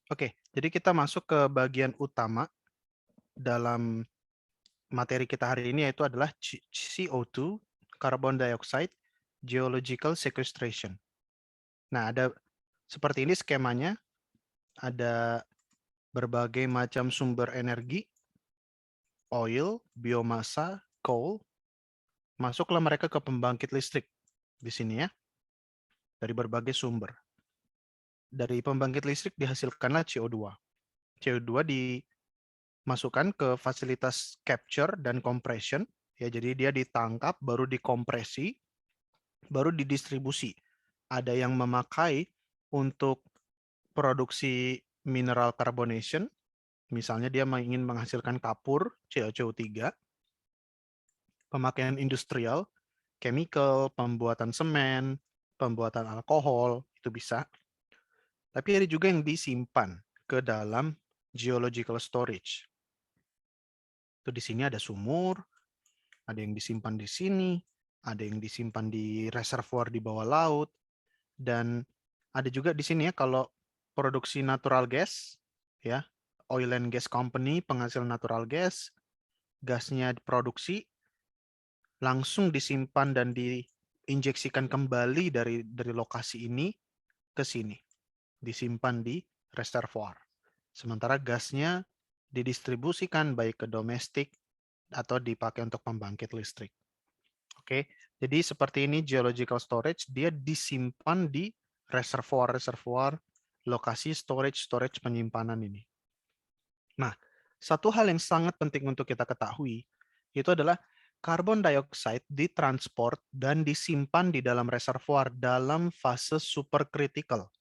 Oke, jadi kita masuk ke bagian utama dalam materi kita hari ini, yaitu adalah CO2, carbon dioxide, geological sequestration. Nah, ada seperti ini skemanya, ada berbagai macam sumber energi, oil, biomasa, coal, masuklah mereka ke pembangkit listrik di sini ya, dari berbagai sumber. Dari pembangkit listrik dihasilkanlah CO2. CO2 dimasukkan ke fasilitas capture dan compression, ya, jadi dia ditangkap, baru dikompresi, baru didistribusi. Ada yang memakai untuk produksi mineral carbonation, misalnya dia ingin menghasilkan kapur, CaCO3, pemakaian industrial, chemical, pembuatan semen, pembuatan alkohol, itu bisa. Tapi ada juga yang disimpan ke dalam geological storage. Itu di sini ada sumur, ada yang disimpan di sini, ada yang disimpan di reservoir di bawah laut, dan ada juga di sini ya kalau produksi natural gas, ya, oil and gas company, penghasil natural gas, gasnya diproduksi, langsung disimpan dan diinjeksikan kembali dari lokasi ini ke sini, disimpan di reservoir. Sementara gasnya didistribusikan baik ke domestik atau dipakai untuk pembangkit listrik. Oke, jadi seperti ini geological storage, dia disimpan di reservoir-reservoir, lokasi storage penyimpanan ini. Nah, satu hal yang sangat penting untuk kita ketahui, itu adalah karbon dioksida ditransport dan disimpan di dalam reservoir dalam fase supercritical.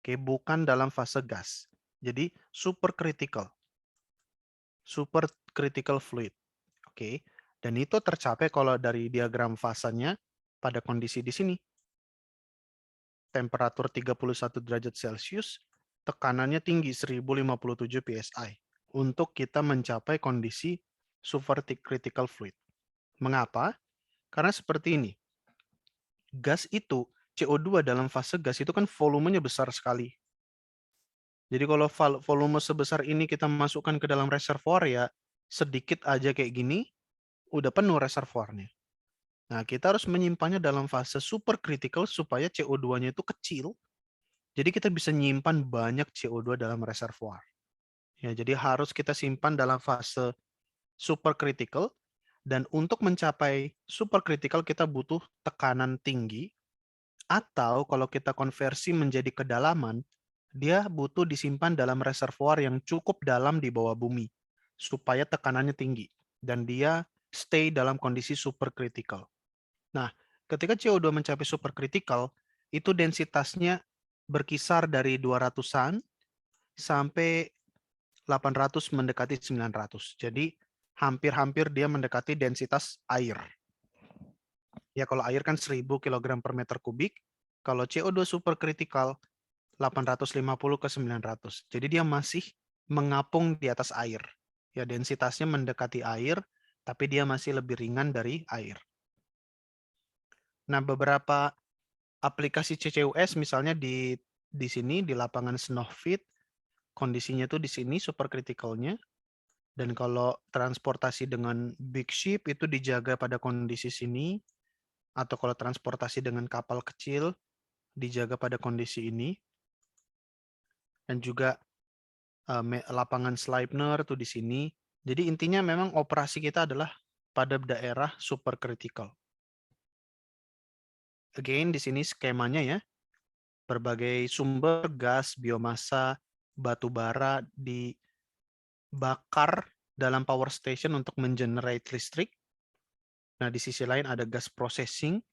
Oke, bukan dalam fase gas. Jadi supercritical fluid. Oke, dan itu tercapai kalau dari diagram fasenya pada kondisi di sini. Temperatur 31 derajat Celcius, tekanannya tinggi 1057 psi untuk kita mencapai kondisi supercritical fluid. Mengapa? Karena seperti ini. Gas itu, CO2 dalam fase gas itu kan volumenya besar sekali. Jadi kalau volume sebesar ini kita masukkan ke dalam reservoir, ya sedikit aja kayak gini, udah penuh reservoirnya. Nah, kita harus menyimpannya dalam fase supercritical supaya CO2-nya itu kecil. Jadi kita bisa menyimpan banyak CO2 dalam reservoir. Ya, jadi harus kita simpan dalam fase supercritical, dan untuk mencapai supercritical kita butuh tekanan tinggi, atau kalau kita konversi menjadi kedalaman, dia butuh disimpan dalam reservoir yang cukup dalam di bawah bumi supaya tekanannya tinggi dan dia stay dalam kondisi supercritical. Nah, ketika CO2 mencapai supercritical, itu densitasnya berkisar dari 200-an sampai 800 mendekati 900. Jadi hampir-hampir dia mendekati densitas air. Ya, kalau air kan 1000 kg per meter kubik, kalau CO2 supercritical 850 ke 900. Jadi dia masih mengapung di atas air. Ya, densitasnya mendekati air, tapi dia masih lebih ringan dari air. Nah, beberapa aplikasi CCUS misalnya di sini di lapangan Snøhvit, kondisinya tuh di sini supercriticalnya. Dan kalau transportasi dengan big ship itu dijaga pada kondisi sini, atau kalau transportasi dengan kapal kecil dijaga pada kondisi ini. Dan juga lapangan Sleipner tuh di sini. Jadi intinya memang operasi kita adalah pada daerah supercritical. Again, di sini skemanya ya. Berbagai sumber gas, biomasa, batu bara dibakar dalam power station untuk mengenerate listrik. Nah, di sisi lain ada gas processing.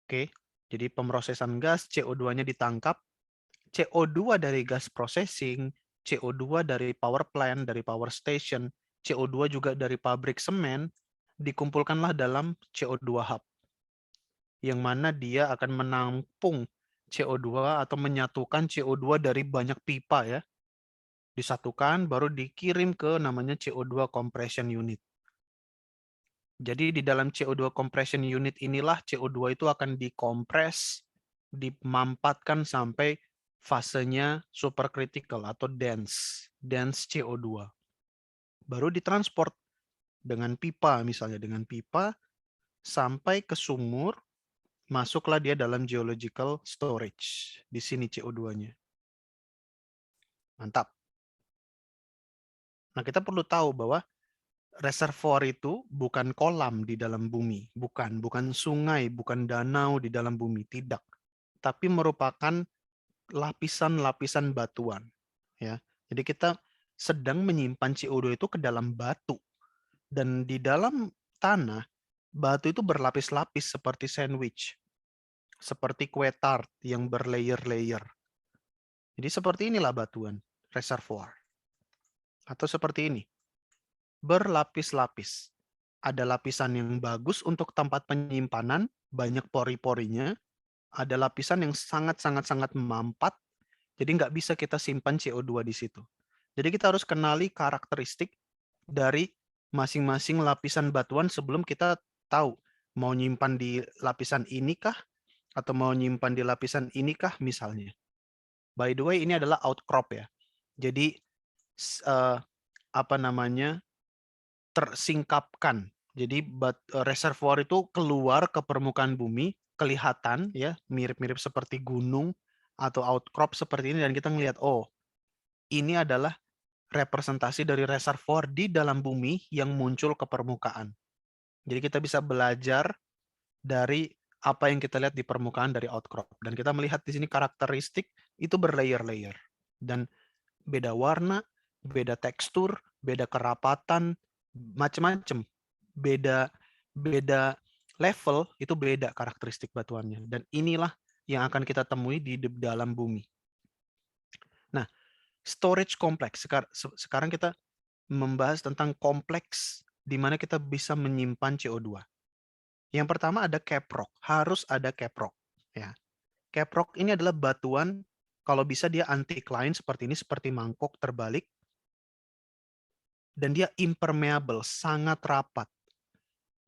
Oke, jadi pemrosesan gas, CO2-nya ditangkap, CO2 dari gas processing, CO2 dari power plant, dari power station, CO2 juga dari pabrik semen, dikumpulkanlah dalam CO2 hub, yang mana dia akan menampung CO2 atau menyatukan CO2 dari banyak pipa ya, disatukan baru dikirim ke namanya CO2 compression unit. Jadi di dalam CO2 compression unit inilah CO2 itu akan dikompres, dimampatkan sampai fasenya supercritical atau dense CO2. Baru ditransport dengan pipa, misalnya dengan pipa sampai ke sumur, masuklah dia dalam geological storage. Di sini CO2-nya. Mantap. Nah, kita perlu tahu bahwa reservoir itu bukan kolam di dalam bumi, bukan sungai, bukan danau di dalam bumi, tidak. Tapi merupakan lapisan-lapisan batuan, ya. Jadi kita sedang menyimpan CO2 itu ke dalam batu, dan di dalam tanah batu itu berlapis-lapis seperti sandwich, seperti kue tart yang berlayer-layer. Jadi seperti inilah batuan reservoir, atau seperti ini, berlapis-lapis. Ada lapisan yang bagus untuk tempat penyimpanan, banyak pori-porinya. Ada lapisan yang sangat-sangat mampat, jadi nggak bisa kita simpan CO2 di situ. Jadi kita harus kenali karakteristik dari masing-masing lapisan batuan sebelum kita tahu mau nyimpan di lapisan inikah atau mau nyimpan di lapisan inikah misalnya. By the way, ini adalah outcrop ya. Jadi tersingkapkan. Jadi reservoir itu keluar ke permukaan bumi, kelihatan ya, mirip-mirip seperti gunung atau outcrop seperti ini, dan kita ngelihat, oh, ini adalah representasi dari reservoir di dalam bumi yang muncul ke permukaan. Jadi kita bisa belajar dari apa yang kita lihat di permukaan dari outcrop, dan kita melihat di sini karakteristik itu berlayer-layer dan beda warna, beda tekstur, beda kerapatan, macam-macam, beda level, itu beda karakteristik batuannya, dan inilah yang akan kita temui di dalam bumi. Nah, storage kompleks. Sekarang kita membahas tentang kompleks di mana kita bisa menyimpan CO2. Yang pertama ada caprock, harus ada caprock. Ya. Caprock ini adalah batuan, kalau bisa dia anticline seperti ini, seperti mangkok terbalik, dan dia impermeable, sangat rapat.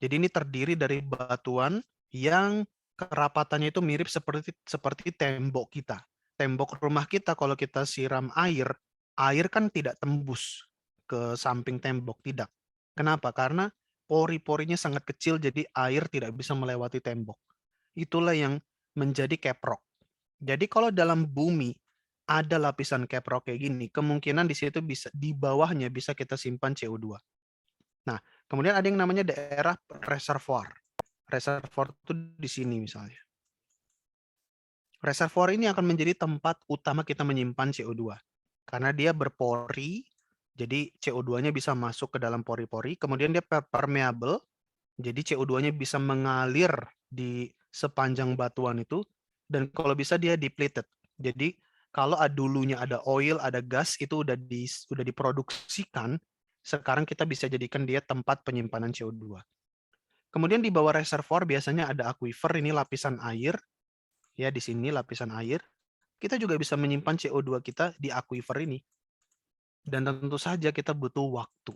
Jadi ini terdiri dari batuan yang kerapatannya itu mirip seperti tembok kita. Tembok rumah kita kalau kita siram air kan tidak tembus ke samping tembok, tidak. Kenapa? Karena pori-porinya sangat kecil, jadi air tidak bisa melewati tembok. Itulah yang menjadi caprock. Jadi kalau dalam bumi ada lapisan caprock kayak gini, kemungkinan di situ bisa, di bawahnya bisa kita simpan CO2. Nah, kemudian ada yang namanya daerah reservoir. Reservoir itu di sini misalnya. Reservoir ini akan menjadi tempat utama kita menyimpan CO2. Karena dia berpori, jadi CO2-nya bisa masuk ke dalam pori-pori. Kemudian dia permeable, jadi CO2-nya bisa mengalir di sepanjang batuan itu. Dan kalau bisa dia depleted. Jadi kalau dulunya ada oil, ada gas, itu udah diproduksikan, sekarang kita bisa jadikan dia tempat penyimpanan CO2. Kemudian di bawah reservoir biasanya ada aquifer, ini lapisan air. Ya, di sini lapisan air. Kita juga bisa menyimpan CO2 kita di aquifer ini. Dan tentu saja kita butuh waktu.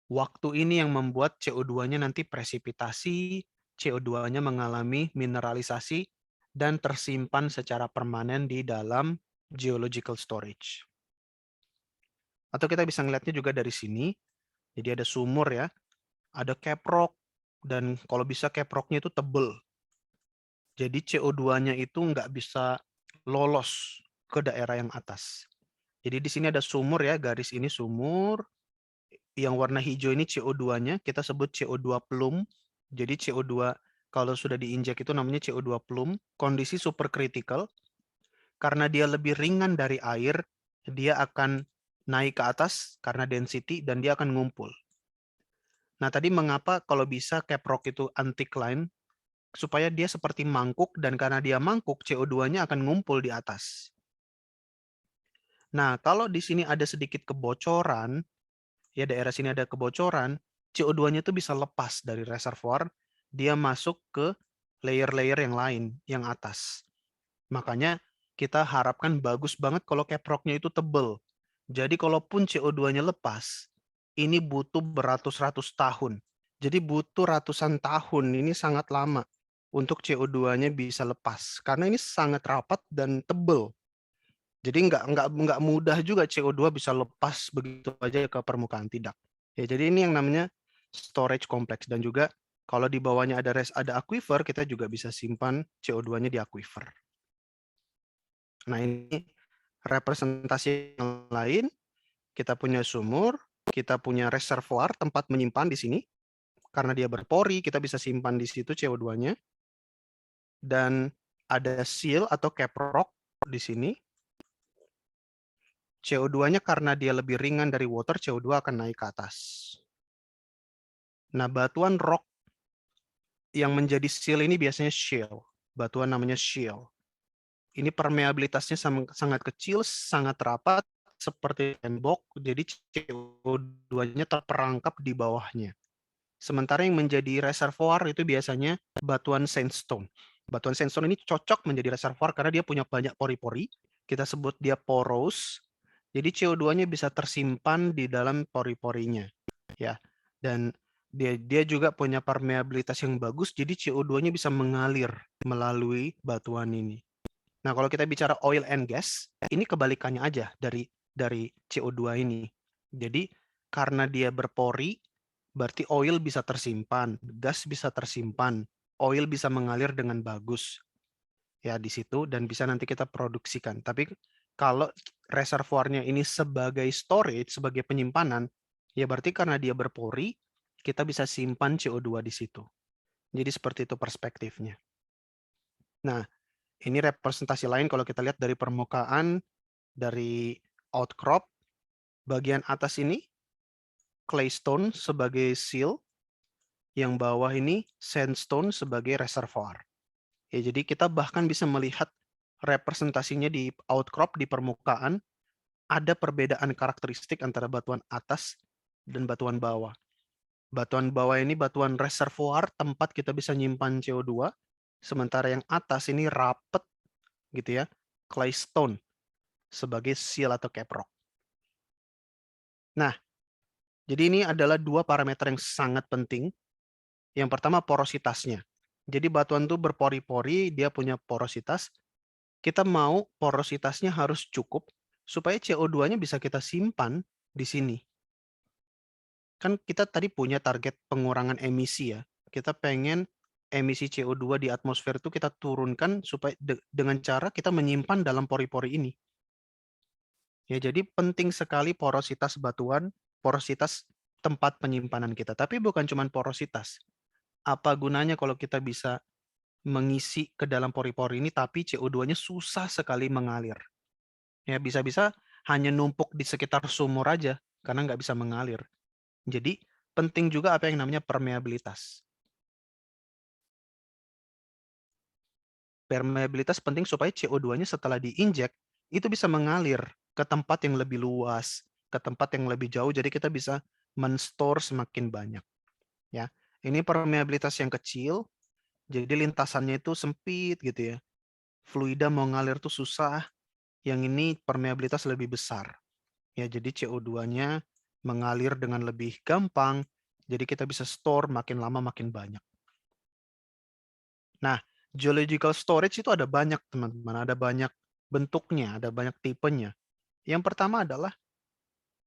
Waktu ini yang membuat CO2-nya nanti presipitasi, CO2-nya mengalami mineralisasi, dan tersimpan secara permanen di dalam geological storage. Atau kita bisa ngeliatnya juga dari sini. Jadi ada sumur ya, ada caprock, dan kalau bisa caprocknya itu tebel. Jadi CO2-nya itu nggak bisa lolos ke daerah yang atas. Jadi di sini ada sumur ya, garis ini sumur. Yang warna hijau ini CO2-nya, kita sebut CO2 plume. Jadi CO2 kalau sudah diinjek itu namanya CO2 plume. Kondisi supercritical, karena dia lebih ringan dari air, dia akan naik ke atas karena density, dan dia akan ngumpul. Nah, tadi mengapa kalau bisa caprock itu anticline? Supaya dia seperti mangkuk, dan karena dia mangkuk, CO2-nya akan ngumpul di atas. Nah, kalau di sini ada sedikit kebocoran, ya daerah sini ada kebocoran, CO2-nya itu bisa lepas dari reservoir, dia masuk ke layer-layer yang lain, yang atas. Makanya kita harapkan bagus banget kalau caprock-nya itu tebel. Jadi kalaupun CO2-nya lepas, ini butuh beratus-ratus tahun. Jadi butuh ratusan tahun, ini sangat lama untuk CO2-nya bisa lepas. Karena ini sangat rapat dan tebel. Jadi nggak mudah juga CO2 bisa lepas begitu aja ke permukaan, tidak. Ya, jadi ini yang namanya storage kompleks, dan juga kalau di bawahnya ada aquifer, kita juga bisa simpan CO2-nya di aquifer. Nah, ini representasi yang lain, kita punya sumur, kita punya reservoir tempat menyimpan di sini. Karena dia berpori, kita bisa simpan di situ CO2-nya. Dan ada seal atau cap rock di sini. CO2-nya karena dia lebih ringan dari water, CO2 akan naik ke atas. Nah, batuan rock yang menjadi seal ini biasanya shale. Batuan namanya shale. Ini permeabilitasnya sangat kecil, sangat rapat, seperti tembok, jadi CO2-nya terperangkap di bawahnya. Sementara yang menjadi reservoir itu biasanya batuan sandstone. Batuan sandstone ini cocok menjadi reservoir karena dia punya banyak pori-pori. Kita sebut dia porous. Jadi CO2-nya bisa tersimpan di dalam pori-porinya. Ya. Dan dia juga punya permeabilitas yang bagus, jadi CO2-nya bisa mengalir melalui batuan ini. Nah, kalau kita bicara oil and gas, ini kebalikannya aja dari CO2 ini. Jadi karena dia berpori, berarti oil bisa tersimpan, gas bisa tersimpan, oil bisa mengalir dengan bagus ya di situ, dan bisa nanti kita produksikan. Tapi kalau reservoirnya ini sebagai storage, sebagai penyimpanan, ya berarti karena dia berpori, kita bisa simpan CO2 di situ. Jadi seperti itu perspektifnya. Nah, ini representasi lain kalau kita lihat dari permukaan, dari outcrop, bagian atas ini claystone sebagai seal, yang bawah ini sandstone sebagai reservoir. Ya, jadi kita bahkan bisa melihat representasinya di outcrop, di permukaan, ada perbedaan karakteristik antara batuan atas dan batuan bawah. Batuan bawah ini batuan reservoir, tempat kita bisa nyimpan CO2, sementara yang atas ini rapet gitu ya, claystone sebagai seal atau cap rock. Nah, jadi ini adalah dua parameter yang sangat penting. Yang pertama porositasnya. Jadi batuan itu berpori-pori, dia punya porositas. Kita mau porositasnya harus cukup supaya CO2-nya bisa kita simpan di sini. Kan kita tadi punya target pengurangan emisi ya. Kita pengen emisi CO2 di atmosfer itu kita turunkan supaya dengan cara kita menyimpan dalam pori-pori ini. Ya, jadi penting sekali porositas batuan, porositas tempat penyimpanan kita. Tapi bukan cuma porositas. Apa gunanya kalau kita bisa mengisi ke dalam pori-pori ini, tapi CO2-nya susah sekali mengalir. Ya, bisa-bisa hanya numpuk di sekitar sumur aja, karena nggak bisa mengalir. Jadi, penting juga apa yang namanya permeabilitas. Permeabilitas penting supaya CO2-nya setelah diinjek, itu bisa mengalir ke tempat yang lebih luas, ke tempat yang lebih jauh, jadi kita bisa men-store semakin banyak. Ya, ini permeabilitas yang kecil, jadi lintasannya itu sempit gitu ya. Fluida mau ngalir tuh susah, yang ini permeabilitas lebih besar. Ya, jadi CO2-nya mengalir dengan lebih gampang, jadi kita bisa store makin lama makin banyak. Nah, geological storage itu ada banyak, teman-teman. Ada banyak bentuknya, ada banyak tipenya. Yang pertama adalah